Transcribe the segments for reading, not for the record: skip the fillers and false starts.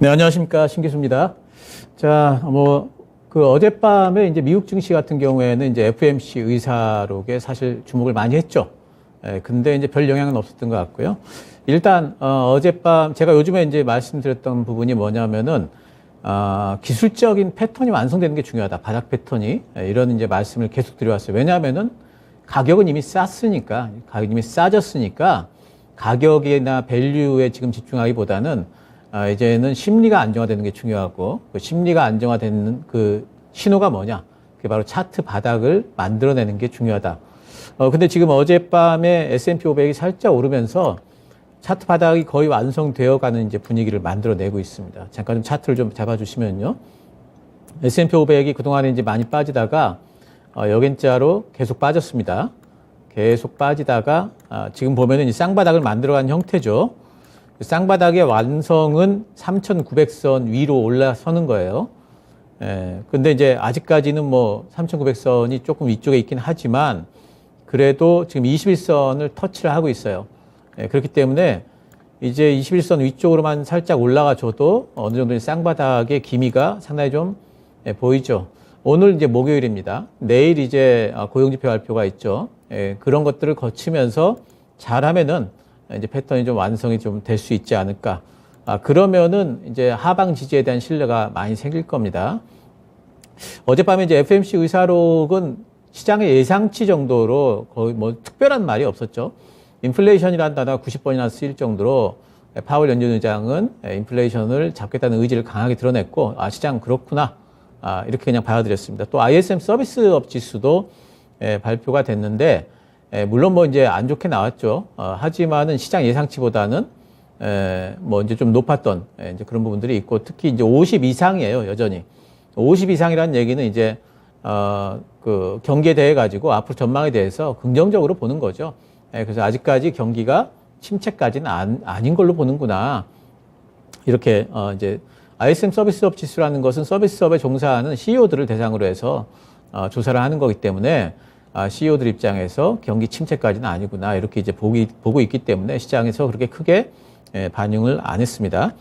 네, 안녕하십니까. 신기수입니다. 자, 어젯밤에 이제 미국 증시 같은 경우에는 이제 FOMC 의사록에 사실 주목을 많이 했죠. 근데 이제 별 영향은 없었던 것 같고요. 일단, 어젯밤, 제가 요즘에 이제 말씀드렸던 부분이 뭐냐면은, 기술적인 패턴이 완성되는 게 중요하다. 바닥 패턴이. 이런 이제 말씀을 계속 드려왔어요. 왜냐하면은 가격은 이미 쌌으니까, 가격이 이미 싸졌으니까, 가격이나 밸류에 지금 집중하기보다는 이제는 심리가 안정화되는 게 중요하고, 그 심리가 안정화되는 그 신호가 뭐냐? 그게 바로 차트 바닥을 만들어내는 게 중요하다. 근데 지금 어젯밤에 S&P 500이 살짝 오르면서 차트 바닥이 거의 완성되어 가는 이제 분위기를 만들어내고 있습니다. 잠깐 좀 차트를 좀 잡아주시면요. S&P 500이 그동안에 이제 많이 빠지다가, 역행자로 계속 빠졌습니다. 계속 빠지다가, 지금 보면은 이 쌍바닥을 만들어간 형태죠. 쌍바닥의 완성은 3,900선 위로 올라서는 거예요. 근데 이제 아직까지는 3,900선이 조금 위쪽에 있긴 하지만 그래도 지금 21선을 터치를 하고 있어요. 그렇기 때문에 이제 21선 위쪽으로만 살짝 올라가 줘도 어느 정도 쌍바닥의 기미가 상당히 좀 보이죠. 오늘 이제 목요일입니다. 내일 이제 고용지표 발표가 있죠. 그런 것들을 거치면서 잘하면은 이제 패턴이 좀 완성이 좀 될 수 있지 않을까. 그러면은 이제 하방 지지에 대한 신뢰가 많이 생길 겁니다. 어젯밤에 이제 FOMC 의사록은 시장의 예상치 정도로 거의 특별한 말이 없었죠. 인플레이션이라는 단어가 90번이나 쓰일 정도로 파월 연준 의장은 인플레이션을 잡겠다는 의지를 강하게 드러냈고, 시장 그렇구나. 이렇게 그냥 받아들였습니다. 또 ISM 서비스업 지수도 발표가 됐는데, 물론 이제 안 좋게 나왔죠. 하지만은 시장 예상치보다는 이제 좀 높았던 이제 그런 부분들이 있고, 특히 이제 50 이상이에요, 여전히. 50 이상이라는 얘기는 이제 그 경기에 대해 가지고 앞으로 전망에 대해서 긍정적으로 보는 거죠. 그래서 아직까지 경기가 침체까지는 아닌 걸로 보는구나. 이렇게 이제 ISM 서비스업 지수라는 것은 서비스업에 종사하는 CEO들을 대상으로 해서 조사를 하는 거기 때문에 CEO들 입장에서 경기 침체까지는 아니구나 이렇게 이제 보고 있기 때문에 시장에서 그렇게 크게 반영을 안 했습니다.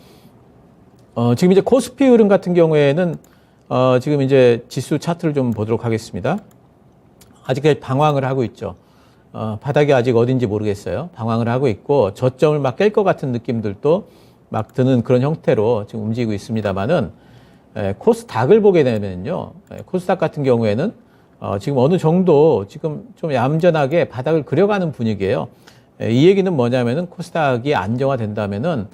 지금 이제 코스피 흐름 같은 경우에는 지금 이제 지수 차트를 좀 보도록 하겠습니다. 아직까지 방황을 하고 있죠. 바닥이 아직 어딘지 모르겠어요. 방황을 하고 있고 저점을 막 깰 것 같은 느낌들도 막 드는 그런 형태로 지금 움직이고 있습니다만은 코스닥을 보게 되면요, 코스닥 같은 경우에는 지금 어느 정도 지금 좀 얌전하게 바닥을 그려가는 분위기예요. 이 얘기는 뭐냐면은 코스닥이 안정화된다면은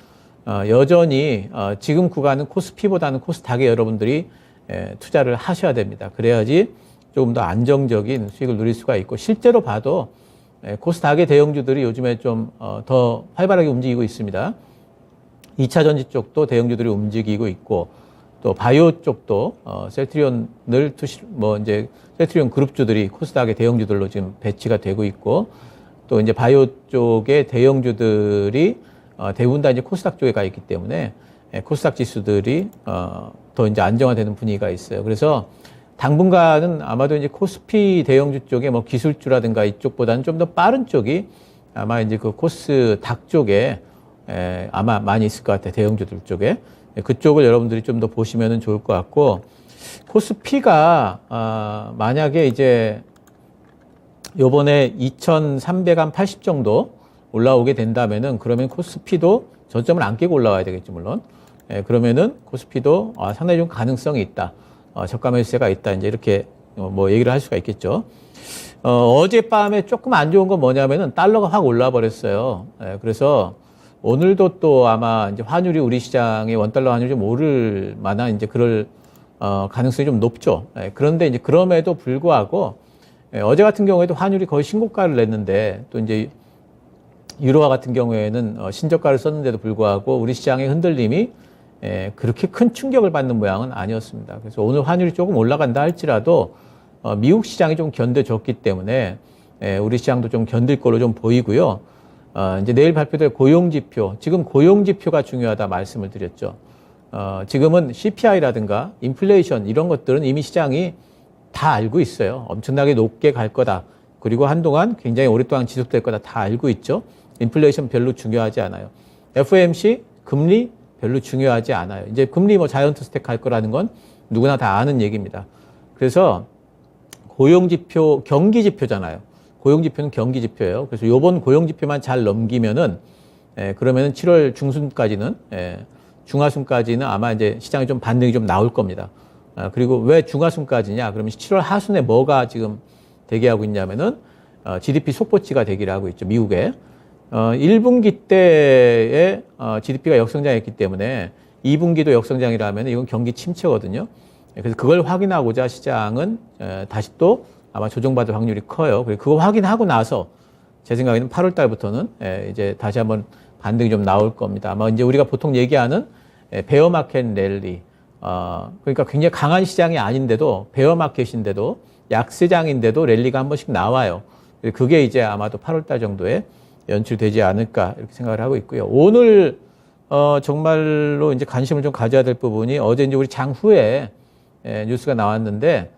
여전히 지금 구간은 코스피보다는 코스닥에 여러분들이 투자를 하셔야 됩니다. 그래야지 조금 더 안정적인 수익을 누릴 수가 있고, 실제로 봐도 코스닥의 대형주들이 요즘에 좀 더 활발하게 움직이고 있습니다. 2차 전지 쪽도 대형주들이 움직이고 있고, 또 바이오 쪽도 셀트리온을 이제 셀트리온 그룹주들이 코스닥의 대형주들로 지금 배치가 되고 있고, 또 이제 바이오 쪽의 대형주들이 대부분 다 이제 코스닥 쪽에 가 있기 때문에 코스닥 지수들이 더 이제 안정화되는 분위기가 있어요. 그래서 당분간은 아마도 이제 코스피 대형주 쪽에 기술주라든가 이쪽보다는 좀 더 빠른 쪽이 아마 이제 그 코스닥 쪽에 아마 많이 있을 것 같아요. 대형주들 쪽에. 그쪽을 여러분들이 좀 더 보시면 좋을 것 같고, 코스피가 만약에 이제 요번에 2380 정도 올라오게 된다면은, 그러면 코스피도 저점을 안 깨고 올라와야 되겠죠, 물론. 그러면은 코스피도 상당히 좀 가능성이 있다. 저가 매수세가 있다. 이제 이렇게 얘기를 할 수가 있겠죠. 어젯밤에 조금 안 좋은 건 뭐냐면은 달러가 확 올라 버렸어요. 그래서 오늘도 또 아마 이제 환율이 우리 시장의 원달러 환율이 좀 오를 만한 이제 그럴 가능성이 좀 높죠. 그런데 이제 그럼에도 불구하고 어제 같은 경우에도 환율이 거의 신고가를 냈는데, 또 이제 유로화 같은 경우에는 신저가를 썼는데도 불구하고 우리 시장의 흔들림이 그렇게 큰 충격을 받는 모양은 아니었습니다. 그래서 오늘 환율이 조금 올라간다 할지라도 미국 시장이 좀 견뎌줬기 때문에 우리 시장도 좀 견딜 걸로 좀 보이고요. 이제 내일 발표될 고용지표, 지금 고용지표가 중요하다 말씀을 드렸죠. 지금은 CPI라든가 인플레이션 이런 것들은 이미 시장이 다 알고 있어요. 엄청나게 높게 갈 거다. 그리고 한동안 굉장히 오랫동안 지속될 거다. 다 알고 있죠. 인플레이션 별로 중요하지 않아요. FOMC 금리 별로 중요하지 않아요. 이제 금리 뭐 자이언트 스택 할 거라는 건 누구나 다 아는 얘기입니다. 그래서 고용지표, 경기지표잖아요. 고용지표는 경기지표예요. 그래서 요번 고용지표만 잘 넘기면은, 그러면은 7월 중순까지는, 중하순까지는 아마 이제 시장에 좀 반등이 좀 나올 겁니다. 그리고 왜 중하순까지냐? 그러면 7월 하순에 뭐가 지금 대기하고 있냐면은, GDP 속보치가 대기를 하고 있죠. 미국에. 1분기 때에 GDP가 역성장했기 때문에 2분기도 역성장이라면 이건 경기 침체거든요. 그래서 그걸 확인하고자 시장은 다시 또 아마 조정받을 확률이 커요. 그리고 그거 확인하고 나서 제 생각에는 8월 달부터는 이제 다시 한번 반등이 좀 나올 겁니다. 아마 이제 우리가 보통 얘기하는 베어마켓 랠리. 그러니까 굉장히 강한 시장이 아닌데도 베어마켓인데도 약세장인데도 랠리가 한 번씩 나와요. 그게 이제 아마도 8월 달 정도에 연출되지 않을까 이렇게 생각을 하고 있고요. 오늘 정말로 이제 관심을 좀 가져야 될 부분이 어제 이제 우리 장후에 뉴스가 나왔는데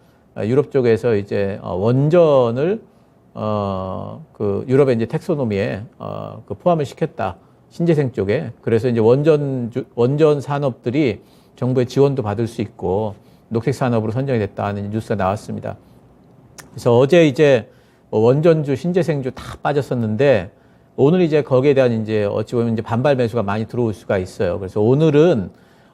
유럽 쪽에서 이제 원전을 그 유럽의 이제 텍소노미에 그 포함을 시켰다. 신재생 쪽에. 그래서 이제 원전 산업들이 정부의 지원도 받을 수 있고 녹색 산업으로 선정이 됐다는 뉴스가 나왔습니다. 그래서 어제 이제 원전주, 신재생주 다 빠졌었는데 오늘 이제 거기에 대한 이제 어찌 보면 이제 반발 매수가 많이 들어올 수가 있어요. 그래서 오늘은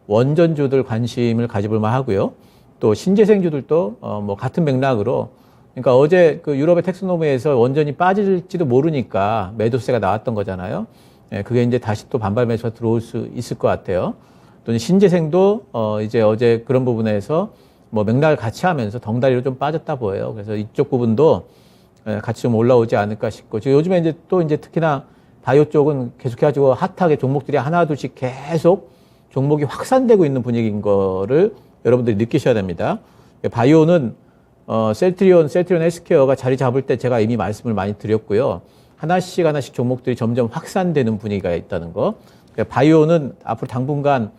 원전주들 관심을 가져볼 만하고요. 또 신재생주들도 뭐 같은 맥락으로, 그러니까 어제 그 유럽의 텍소노미에서 원전이 빠질지도 모르니까 매도세가 나왔던 거잖아요. 그게 이제 다시 또 반발 매수가 들어올 수 있을 것 같아요. 또 신재생도 이제 어제 그런 부분에서 뭐 맥락을 같이 하면서 덩다리로 좀 빠졌다 보여요. 그래서 이쪽 부분도 같이 좀 올라오지 않을까 싶고, 지금 요즘에 이제 또 이제 특히나 바이오 쪽은 계속해가지고 핫하게 종목들이 하나둘씩 계속 종목이 확산되고 있는 분위기인 거를 여러분들이 느끼셔야 됩니다. 바이오는 셀트리온 헬스케어가 자리 잡을 때 제가 이미 말씀을 많이 드렸고요. 하나씩 종목들이 점점 확산되는 분위기가 있다는 거. 바이오는 앞으로 당분간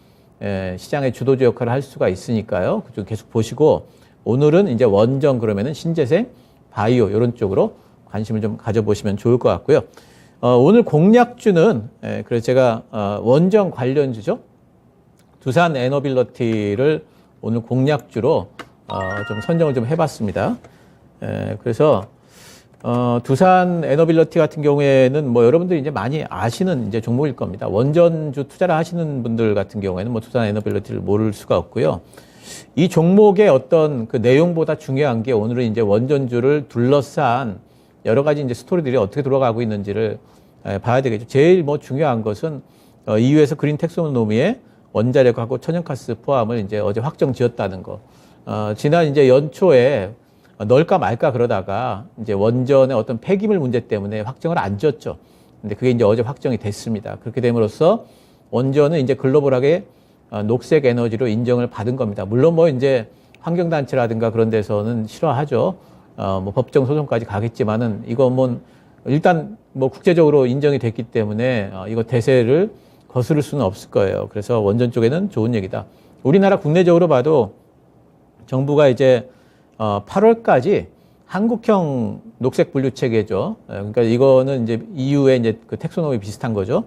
시장의 주도주 역할을 할 수가 있으니까요. 그쪽 계속 보시고, 오늘은 이제 원전 그러면은 신재생, 바이오 이런 쪽으로 관심을 좀 가져보시면 좋을 것 같고요. 오늘 공략주는 그래서 제가 원전 관련주죠. 두산 에너빌리티를 오늘 공략주로 좀 선정을 좀 해봤습니다. 그래서 두산 에너빌리티 같은 경우에는 뭐 여러분들이 이제 많이 아시는 이제 종목일 겁니다. 원전주 투자를 하시는 분들 같은 경우에는 뭐 두산 에너빌리티를 모를 수가 없고요. 이 종목의 어떤 그 내용보다 중요한 게 오늘은 이제 원전주를 둘러싼 여러 가지 이제 스토리들이 어떻게 돌아가고 있는지를 봐야 되겠죠. 제일 뭐 중요한 것은 EU에서 그린 텍소노미에 원자력하고 천연가스 포함을 이제 어제 확정 지었다는 거. 지난 이제 연초에 넣을까 말까 그러다가 이제 원전의 어떤 폐기물 문제 때문에 확정을 안 지었죠. 근데 그게 이제 어제 확정이 됐습니다. 그렇게 됨으로써 원전은 이제 글로벌하게 녹색 에너지로 인정을 받은 겁니다. 물론 뭐 이제 환경단체라든가 그런 데서는 싫어하죠. 뭐 법정 소송까지 가겠지만은 이거 뭐 일단 뭐 국제적으로 인정이 됐기 때문에 이거 대세를 거스를 수는 없을 거예요. 그래서 원전 쪽에는 좋은 얘기다. 우리나라 국내적으로 봐도 정부가 이제 8월까지 한국형 녹색 분류 체계죠. 그러니까 이거는 이제 EU의 이제 그 텍소노미 비슷한 거죠.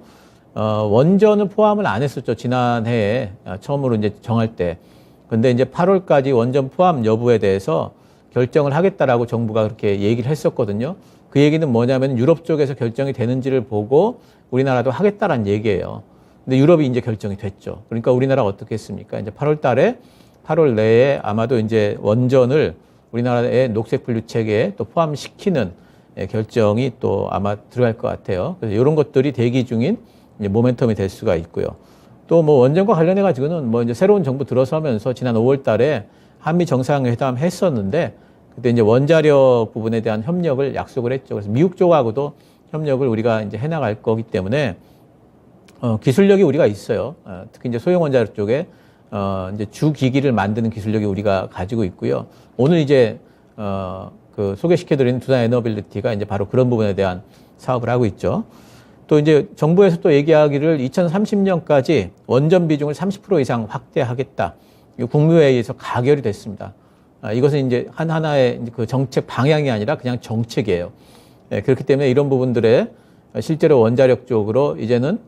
원전은 포함을 안 했었죠. 지난해에 처음으로 이제 정할 때. 근데 이제 8월까지 원전 포함 여부에 대해서 결정을 하겠다라고 정부가 그렇게 얘기를 했었거든요. 그 얘기는 뭐냐면 유럽 쪽에서 결정이 되는지를 보고 우리나라도 하겠다라는 얘기예요. 근데 유럽이 이제 결정이 됐죠. 그러니까 우리나라 어떻게 했습니까? 이제 8월 내에 아마도 이제 원전을 우리나라의 녹색 분류 체계에 또 포함시키는 결정이 또 아마 들어갈 것 같아요. 그래서 이런 것들이 대기 중인 이제 모멘텀이 될 수가 있고요. 또 뭐 원전과 관련해 가지고는 뭐 이제 새로운 정부 들어서면서 지난 5월 달에 한미 정상회담 했었는데 그때 이제 원자력 부분에 대한 협력을 약속을 했죠. 그래서 미국 쪽하고도 협력을 우리가 이제 해나갈 거기 때문에 기술력이 우리가 있어요. 특히 이제 소형 원자력 쪽에 이제 주 기기를 만드는 기술력이 우리가 가지고 있고요. 오늘 이제 그 소개시켜드리는 두산 에너빌리티가 이제 바로 그런 부분에 대한 사업을 하고 있죠. 또 이제 정부에서 또 얘기하기를 2030년까지 원전 비중을 30% 이상 확대하겠다. 국무회의에서 가결이 됐습니다. 이것은 이제 하나의 그 정책 방향이 아니라 그냥 정책이에요. 그렇기 때문에 이런 부분들에 실제로 원자력 쪽으로 이제는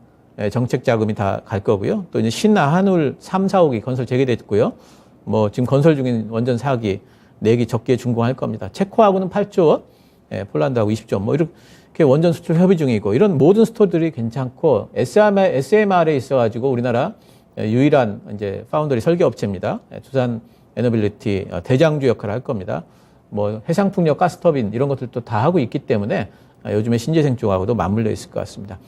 정책 자금이 다 갈 거고요. 또 이제 신나 한울 3, 4호기 건설 재개됐고요. 뭐 지금 건설 중인 원전 4기, 4기 적기에 준공할 겁니다. 체코하고는 8조 원, 폴란드하고 20조 원, 뭐 이렇게 원전 수출 협의 중이고 이런 모든 스토리들이 괜찮고 SMR에 있어가지고 우리나라 유일한 이제 파운더리 설계 업체입니다. 두산 에너빌리티 대장주 역할을 할 겁니다. 뭐 해상풍력, 가스터빈 이런 것들도 다 하고 있기 때문에 요즘에 신재생 쪽하고도 맞물려 있을 것 같습니다.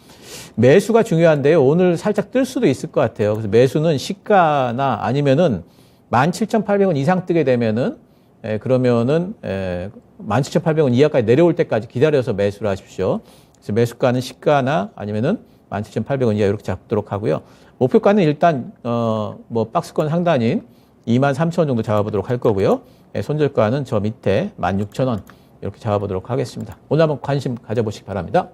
매수가 중요한데요. 오늘 살짝 뜰 수도 있을 것 같아요. 그래서 매수는 시가나 아니면은 17,800원 이상 뜨게 되면은 그러면은 17,800원 이하까지 내려올 때까지 기다려서 매수를 하십시오. 그래서 매수가는 시가나 아니면은 17,800원 이하 이렇게 잡도록 하고요. 목표가는 일단 뭐 박스권 상단인 23,000원 정도 잡아보도록 할 거고요. 손절가는 저 밑에 16,000원 이렇게 잡아보도록 하겠습니다. 오늘 한번 관심 가져보시기 바랍니다.